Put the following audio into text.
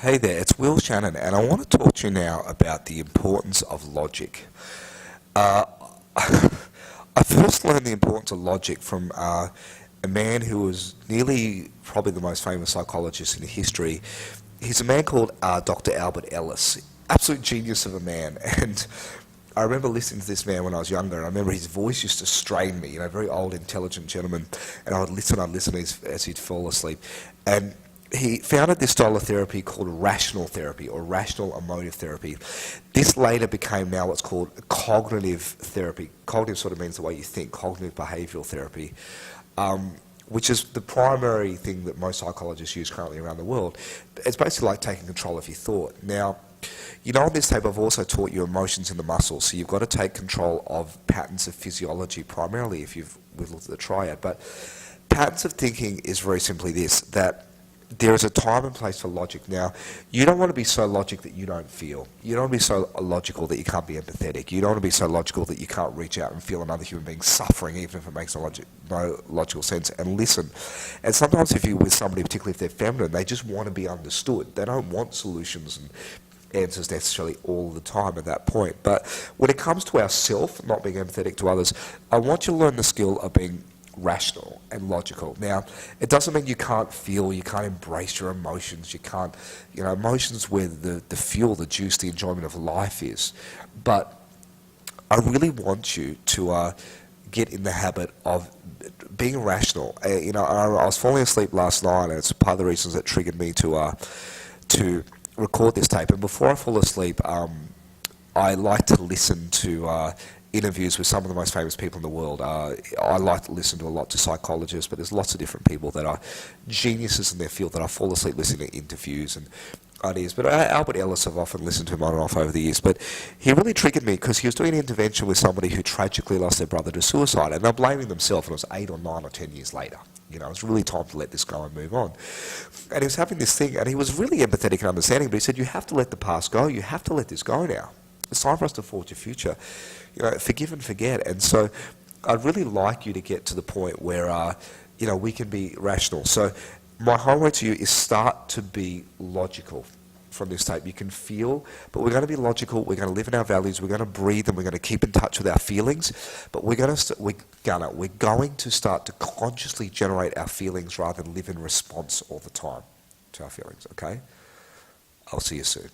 Hey there, it's Will Shannon, and I want to talk to you now about the importance of logic. Uh, I first learned the importance of logic from a man who was nearly probably the most famous psychologist in history. He's a man called Dr. Albert Ellis, absolute genius of a man. And I remember listening to this man when I was younger. I remember his voice used to strain me, very old, intelligent gentleman. And I'd listen as he'd fall asleep. And he founded this style of therapy called rational therapy or rational emotive therapy. This later became now what's called cognitive therapy. Cognitive sort of means the way you think, cognitive behavioural therapy, which is the primary thing that most psychologists use currently around the world. It's basically like taking control of your thought. Now, on this tape I've also taught you emotions in the muscles, so you've got to take control of patterns of physiology primarily if we've looked at the triad. But patterns of thinking is very simply this, that there is a time and place for logic. Now, you don't want to be so logic that you don't feel. You don't want to be so logical that you can't be empathetic. You don't want to be so logical that you can't reach out and feel another human being suffering, even if it makes no logical sense, and listen. And sometimes if you're with somebody, particularly if they're feminine, they just want to be understood. They don't want solutions and answers necessarily all the time at that point. But when it comes to ourself, not being empathetic to others, I want you to learn the skill of being rational and logical. Now, it doesn't mean you can't feel, you can't embrace your emotions, you can't, emotions where the fuel, the juice, the enjoyment of life is. But I really want you to get in the habit of being rational. I was falling asleep last night, and it's part of the reasons that triggered me to record this tape. And before I fall asleep, I like to listen to interviews with some of the most famous people in the world. I like to listen to a lot to psychologists, but there's lots of different people that are geniuses in their field that I fall asleep listening to interviews and ideas. But Albert Ellis, I've often listened to him on and off over the years, but he really triggered me because he was doing an intervention with somebody who tragically lost their brother to suicide, and they're blaming themselves, and it was 8 or 9 or 10 years later. It was really time to let this go and move on. And he was having this thing, and he was really empathetic and understanding, but he said, you have to let the past go, you have to let this go now. It's time for us to forge a future. Forgive and forget. And so I'd really like you to get to the point where, we can be rational. So my homework to you is start to be logical from this tape. You can feel, but we're going to be logical. We're going to live in our values. We're going to breathe, and we're going to keep in touch with our feelings. But we're going to start to consciously generate our feelings rather than live in response all the time to our feelings, okay? I'll see you soon.